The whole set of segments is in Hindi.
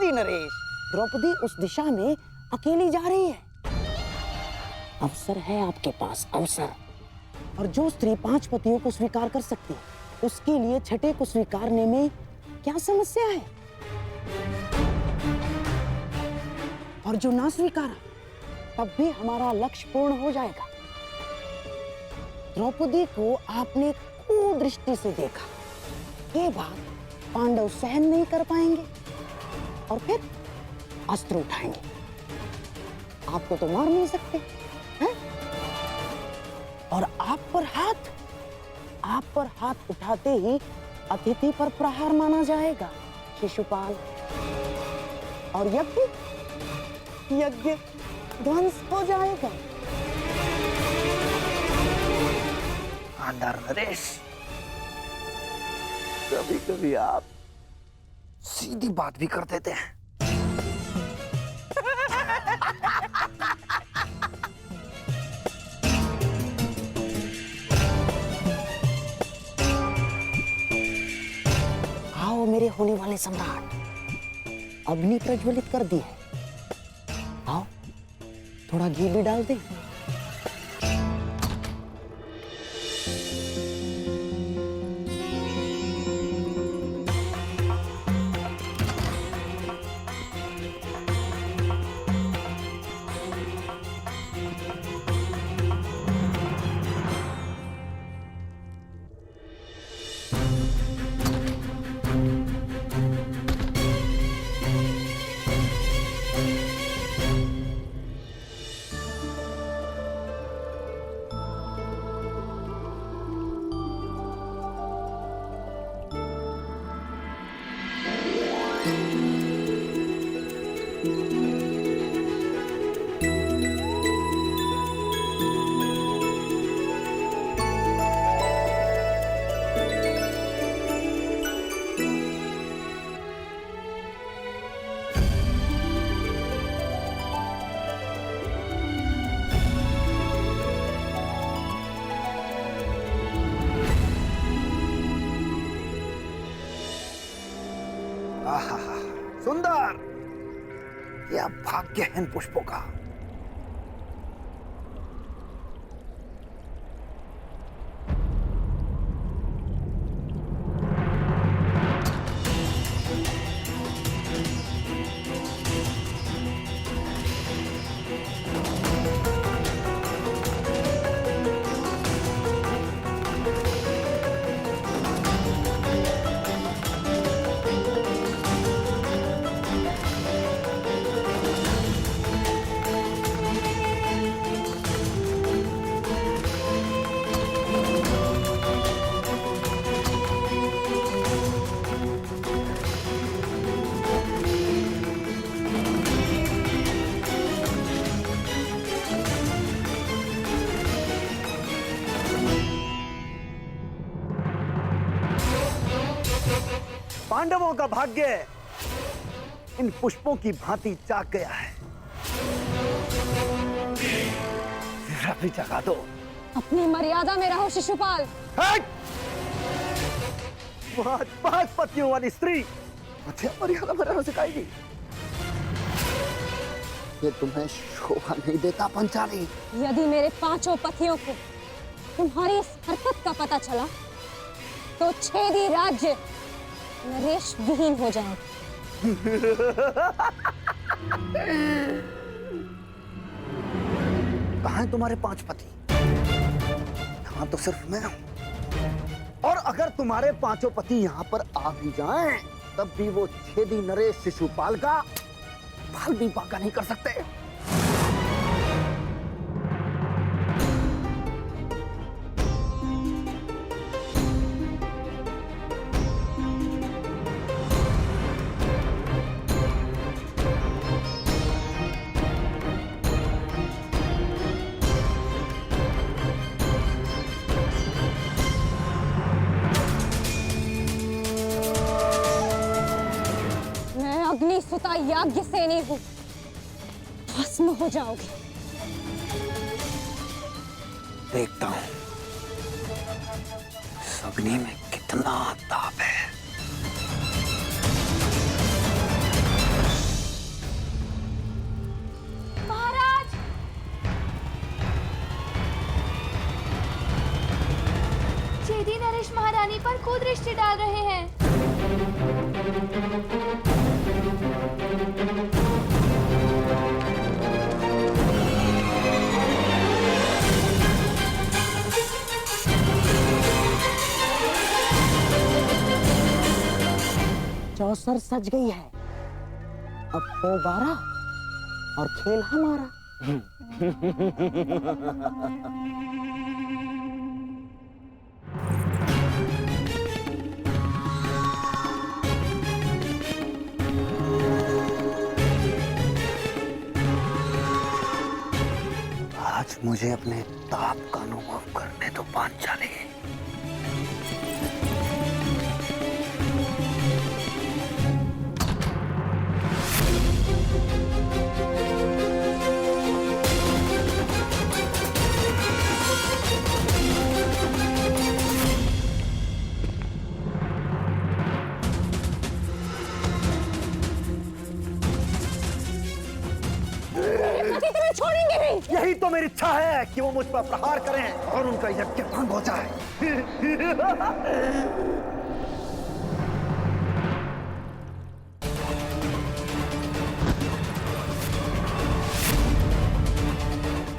छेदी नरेश। द्रौपदी उस दिशा में अकेली जा रही है। अवसर है आपके पास, अवसर। और जो स्त्री 5 पतियों को स्वीकार कर सकती है, उसके लिए छठे को स्वीकारने में क्या समस्या है? और जो ना स्वीकारा, तब भी हमारा लक्ष्य पूर्ण हो जाएगा। द्रौपदी को आपने कुदृष्टि से देखा, ये बात पांडव सहन नहीं कर पाएंगे और फिर अस्त्र उठाएंगे। आपको तो मार नहीं सकते हैं? और आप पर हाथ उठाते ही अतिथि पर प्रहार माना जाएगा शिशुपाल, और यज्ञ ध्वंस हो जाएगा। आंधार नरेश, कभी कभी आप सीधी बात भी कर देते हैं। आओ मेरे होने वाले सम्राट, अग्नि प्रज्वलित कर दी है। आओ थोड़ा घी भी डाल दे। सुंदर, यह भाग्य है इन पुष्पों का। पांडवों का भाग्य इन पुष्पों की भांति जाग गया है। जरा भी जगा दो। अपनी मर्यादा में रहो शिशुपाल। बहुत 5 पतियों वाली स्त्री मुझे मर्यादा में रहना सिखाएगी? ये तुम्हें शोभा नहीं देता पंचाली। यदि मेरे 5 पतियों को तुम्हारी इस हरकत का पता चला, तो छेदी राज्य नरेश विहीन हो जाएगा। कहाँ हैं तुम्हारे 5 पति? यहाँ तो सिर्फ मैं हूं। और अगर तुम्हारे 5 पति यहाँ पर आ भी जाएं, तब भी वो छेदी नरेश शिशुपाल का बाल भी बांका नहीं कर सकते। सुता याज्ञ सेनी हूं, भस्म हो जाओगे। देखता हूं इस अग्नि में कितना ताप है। महारानी पर कुदृष्टि डाल रहे हैं। चौसर सज गई है, अब हो 12 और खेल हमारा। आज मुझे अपने ताप का अनुभव करने दो पांचाली। छोड़ेंगे नहीं। यही तो मेरी इच्छा है कि वो मुझ पर प्रहार करें और उनका यज्ञ भंग हो जाए।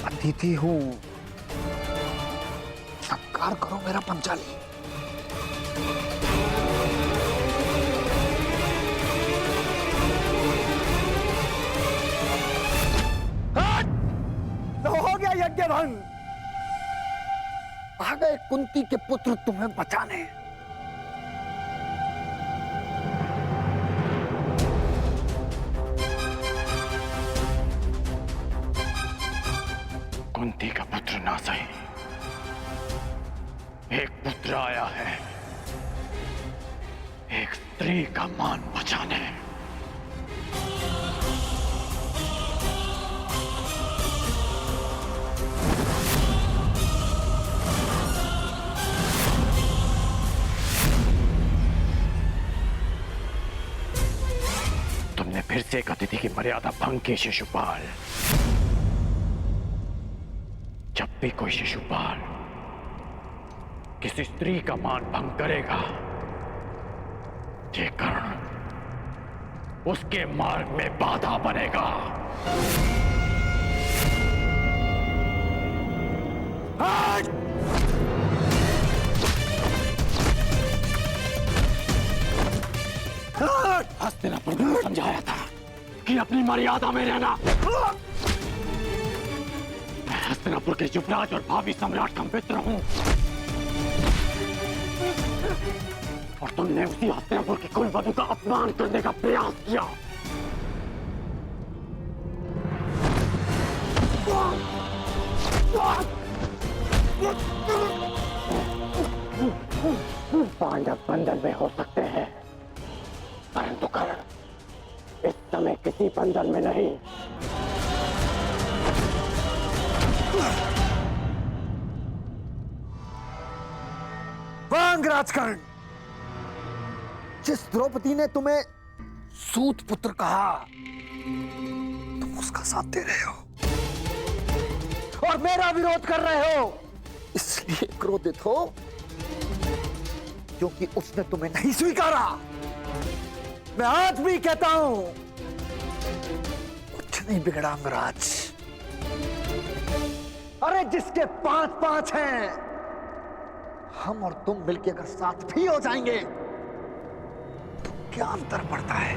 अतिथि हूं, सत्कार करो मेरा पंचाली। तो हो गया यज्ञ भंग। आ गए कुंती के पुत्र तुम्हें बचाने। कुंती का पुत्र ना सही, एक पुत्र आया है, एक स्त्री का मान बचाने। तुमने फिर से एक अतिथि की मर्यादा भंग की शिशुपाल। जब भी कोई शिशुपाल किसी स्त्री का मान भंग करेगा, ये कर्ण उसके मार्ग में बाधा बनेगा। हस्तिनापुर ने समझाया था कि अपनी मर्यादा में रहना। मैं हस्तिनापुर के युवराज और भावी सम्राट का मित्र हूं, और तुमने उसी हस्तिनापुर की कुलवधू का अपमान करने का प्रयास किया। पांडव बंधन में हो सकते हैं, परंतु कर्ण इस समय किसी बंधन में नहीं। वांग राजकर्ण, जिस द्रौपदी ने तुम्हें सूत पुत्र कहा, तुम उसका साथ दे रहे हो और मेरा विरोध कर रहे हो। इसलिए क्रोधित हो क्योंकि उसने तुम्हें नहीं स्वीकारा। मैं आज भी कहता हूं, कुछ नहीं बिगड़ा अंगराज। अरे जिसके 5-5 हैं, हम और तुम मिलके अगर साथ भी हो जाएंगे तो क्या अंतर पड़ता है?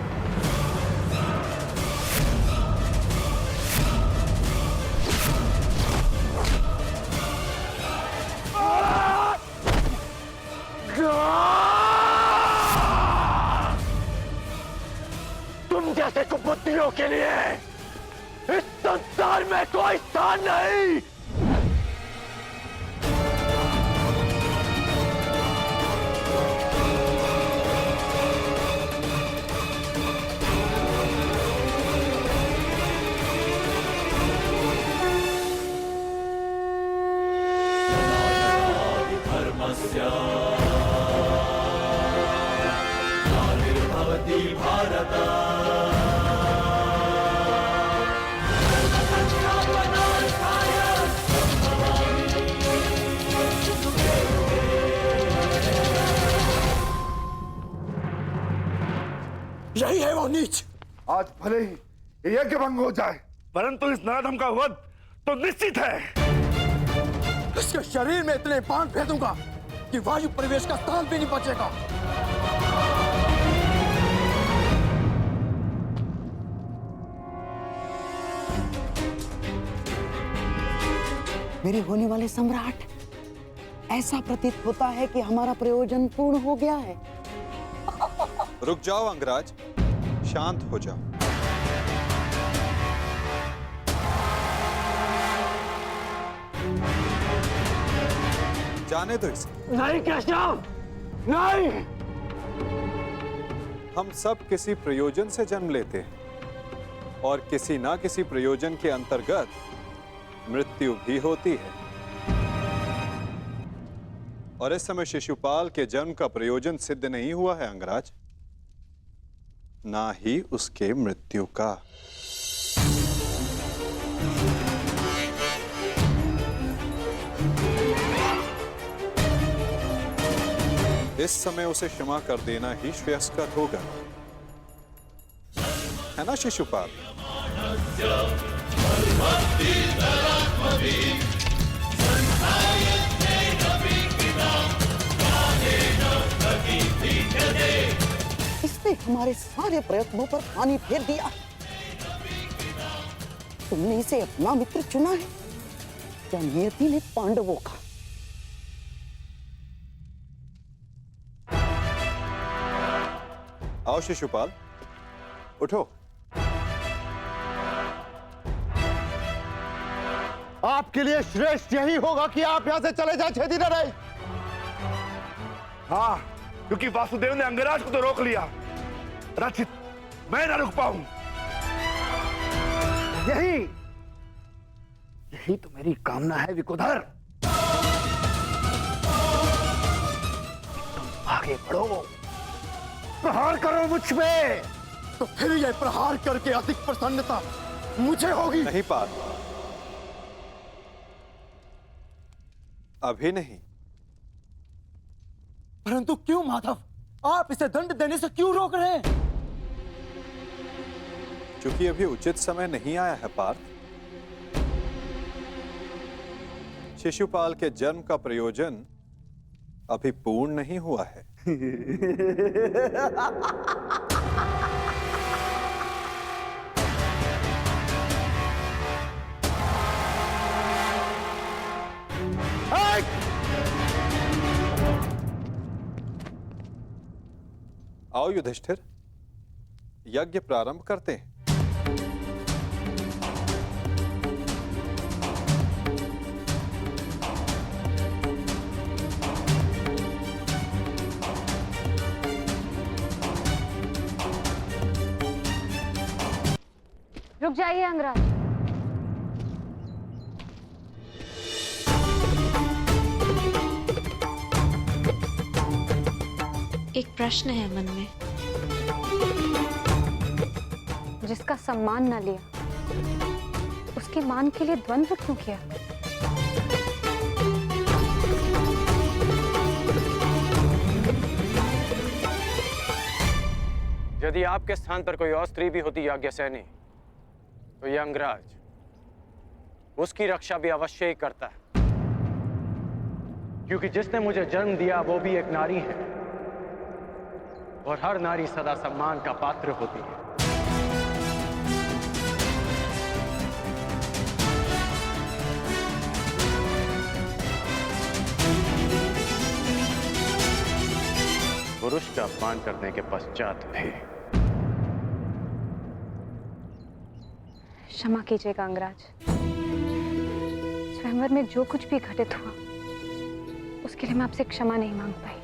तुम जैसे कुबुद्धियों के लिए इस संसार में कोई स्थान नहीं। नीच! आज भले ही यज्ञ भंग हो जाए, परंतु इस नराधम का वध तो निश्चित है। इसके शरीर में इतने बाण फेंकूंगा कि वायु प्रवेश का स्थान भी नहीं बचेगा। मेरे होने वाले सम्राट, ऐसा प्रतीत होता है कि हमारा प्रयोजन पूर्ण हो गया है। रुक जाओ अंगराज, शांत हो जाओ। जाने दो इसे। नहीं केशव, नहीं। हम सब किसी प्रयोजन से जन्म लेते हैं और किसी ना किसी प्रयोजन के अंतर्गत मृत्यु भी होती है। और इस समय शिशुपाल के जन्म का प्रयोजन सिद्ध नहीं हुआ है अंगराज, ना ही उसके मृत्यु का। इस समय उसे क्षमा कर देना ही श्रेयस्कर होगा, है ना शिशुपाल? इसने हमारे सारे प्रयत्नों पर पानी फेर दिया। तुमने इसे अपना मित्र चुना है या नियति ने पांडवों का? आओ शिशुपाल, उठो। आपके लिए श्रेष्ठ यही होगा कि आप यहां से चले जाए छेदी नरेश। हाँ, क्योंकि वासुदेव ने अंगराज को तो रोक लिया, रचित मैं ना रुक पाऊं। यही तो मेरी कामना है विकुधर। तुम आगे बढ़ो, प्रहार करो मुझ पे। तो फिर यह प्रहार करके अधिक प्रसन्नता मुझे होगी। नहीं पाल, अभी नहीं। परंतु क्यों माधव, आप इसे दंड देने से क्यों रोक रहे हैं? क्योंकि अभी उचित समय नहीं आया है पार्थ। शिशुपाल के जन्म का प्रयोजन अभी पूर्ण नहीं हुआ है। आओ युधिष्ठिर, यज्ञ प्रारंभ करते हैं। रुक जाइए अंगराज। एक प्रश्न है मन में। जिसका सम्मान न लिया, उसके मान के लिए द्वंद्व क्यों किया? यदि आपके स्थान पर कोई और स्त्री भी होती याज्ञसेनी, तो यह अंगराज उसकी रक्षा भी अवश्य ही करता है, क्योंकि जिसने मुझे जन्म दिया वो भी एक नारी है और हर नारी सदा सम्मान का पात्र होती है। पुरुष का अपमान करने के पश्चात भी। क्षमा कीजिएगा अंगराज, स्वयंवर में जो कुछ भी घटित हुआ उसके लिए मैं आपसे क्षमा नहीं मांग पाई।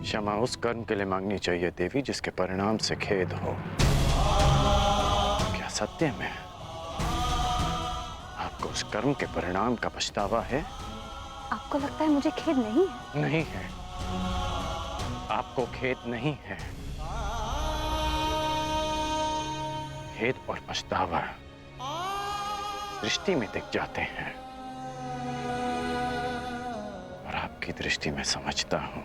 क्षमा उस कर्म के लिए मांगनी चाहिए देवी जिसके परिणाम से खेद हो। क्या सत्य में आपको उस कर्म के परिणाम का पछतावा है? आपको लगता है मुझे खेद नहीं है? नहीं है, आपको खेद नहीं है। खेद और पछतावा दृष्टि में दिख जाते हैं और आपकी दृष्टि में समझता हूं।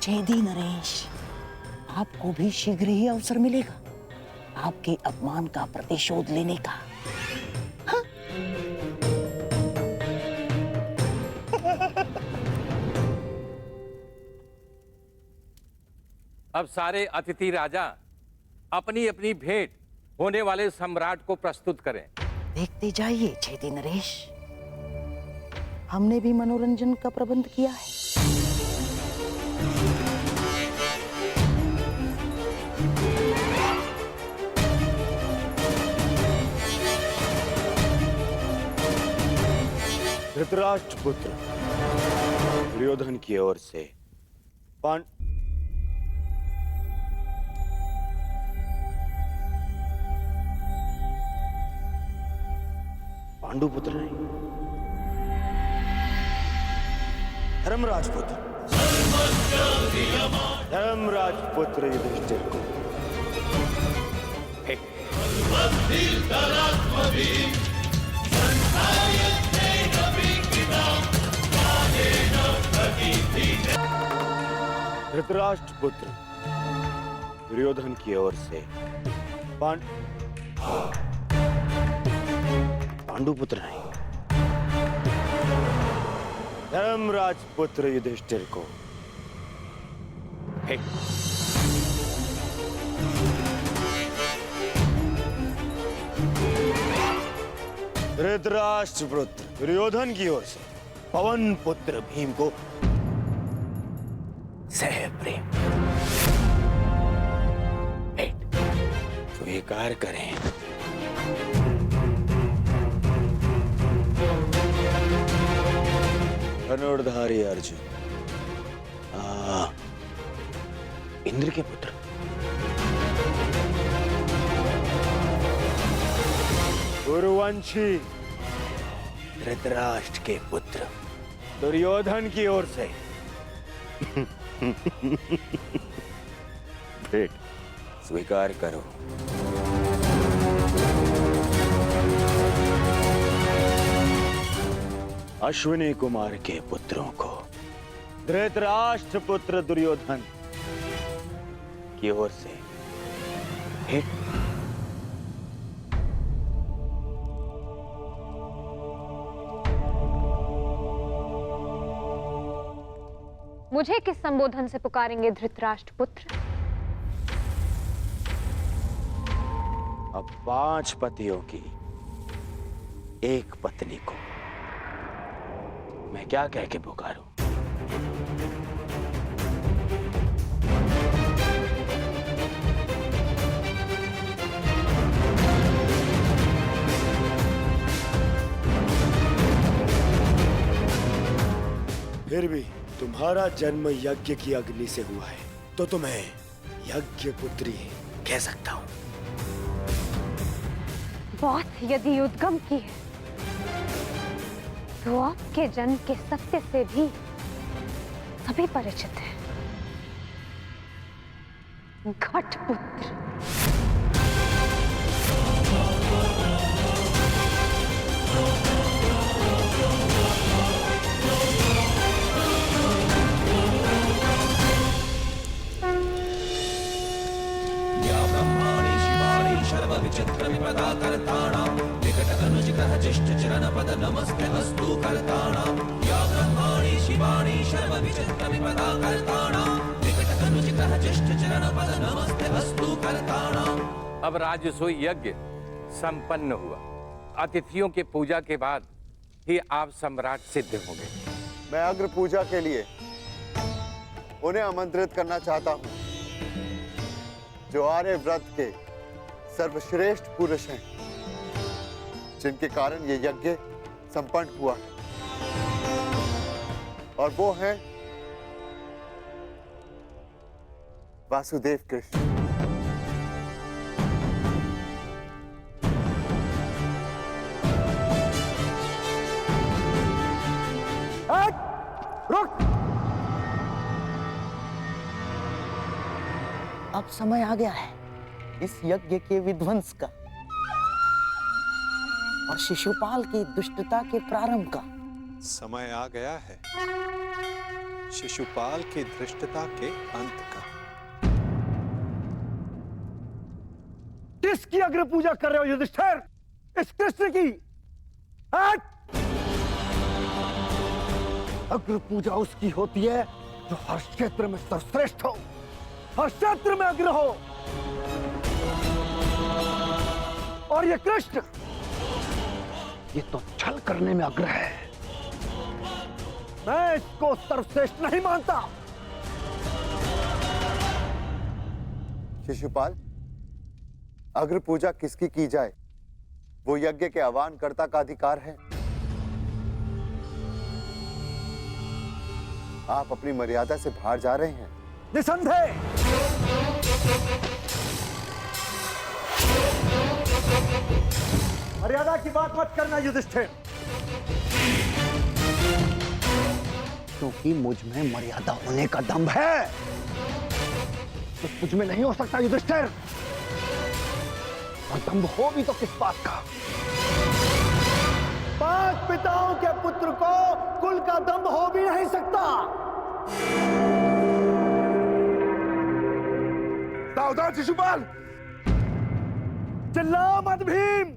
छेदी नरेश, आपको भी शीघ्र ही अवसर मिलेगा आपके अपमान का प्रतिशोध लेने का। हाँ? अब सारे अतिथि राजा अपनी अपनी भेंट होने वाले सम्राट को प्रस्तुत करें। देखते जाइए छेदी नरेश, हमने भी मनोरंजन का प्रबंध किया है। धृतराष्ट्र पुत्र दुर्योधन की ओर से पांडु पुत्र नहीं, धर्मराज पुत्र युधिष्ठिर को धृतराष्ट्र पुत्र दुर्योधन की ओर से पांडु पुत्र नहीं, धर्मराज पुत्र युधिष्ठिर को धृतराष्ट्र पुत्र दुर्योधन की ओर से पवन पुत्र भीम को सह प्रेम स्वीकार करें। धनुर्धारी अर्जुन, इंद्र के पुत्र, गुरुवंशी धृतराष्ट्र के पुत्र दुर्योधन की ओर से भेंट स्वीकार करो। अश्विनी कुमार के पुत्रों को धृतराष्ट्र पुत्र दुर्योधन की ओर से भेंट। मुझे किस संबोधन से पुकारेंगे धृतराष्ट्र पुत्र? अब 5 पतियों की एक पत्नी को मैं क्या कह के पुकारूं? फिर भी तुम्हारा जन्म यज्ञ की अग्नि से हुआ है तो तुम्हें यज्ञ पुत्री कह सकता हूं। बात यदि उद्गम की है तो आपके जन्म के सत्य से भी सभी परिचित हैं। घटपुत्र। अब राजसूय यज्ञ संपन्न हुआ। अतिथियों के पूजा के बाद ही आप सम्राट सिद्ध होंगे। मैं अग्र पूजा के लिए उन्हें आमंत्रित करना चाहता हूं जो आर्य व्रत के सर्वश्रेष्ठ पुरुष हैं, जिनके कारण ये यज्ञ संपन्न हुआ है। और वो हैं वासुदेव कृष्ण। रुक! अब समय आ गया है इस यज्ञ के विध्वंस का और शिशुपाल की दुष्टता के प्रारंभ का। समय आ गया है शिशुपाल की धृष्टता के अंत का। किसकी अग्र पूजा कर रहे हो युधिष्ठिर? इस कृष्ण की? हट! अग्र पूजा उसकी होती है जो हर क्षेत्र में सर्वश्रेष्ठ हो, हर क्षेत्र में अग्र हो। और ये कृष्ण, ये तो छल करने में अग्र है। मैं इसको सर्वश्रेष्ठ नहीं मानता। शिशुपाल, अग्र पूजा किसकी की जाए, वो यज्ञ के आह्वानकर्ता का अधिकार है। आप अपनी मर्यादा से बाहर जा रहे हैं। निसंदेह मर्यादा की बात मत करना युधिष्ठिर, क्योंकि मुझ में मर्यादा होने का दम है, तो तुझ में नहीं हो सकता युधिष्ठिर। और दम हो भी तो किस बात का? 5 पिताओं के पुत्र को कुल का दम हो भी नहीं सकता। सावधान शिशुपाल! चिल्ला मत भीम!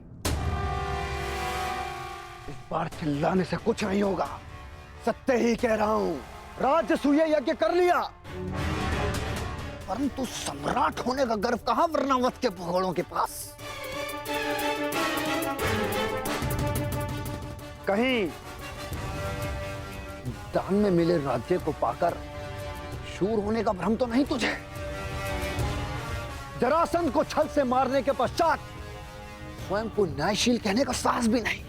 इस बार चिल्लाने से कुछ नहीं होगा। सत्य ही कह रहा हूं, राजसूय यज्ञ कर लिया, परंतु सम्राट होने का गर्व कहां वर्णावत के भगोड़ों के पास। कहीं दान में मिले राज्य को पाकर शूर होने का भ्रम तो नहीं तुझे? जरासंध को छल से मारने के पश्चात स्वयं को न्यायशील कहने का साहस भी नहीं।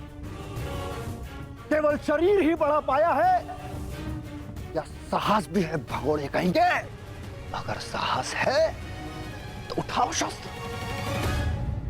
केवल शरीर ही बढ़ा पाया है या साहस भी है भगोड़े कहेंगे? अगर साहस है तो उठाओ शस्त्र।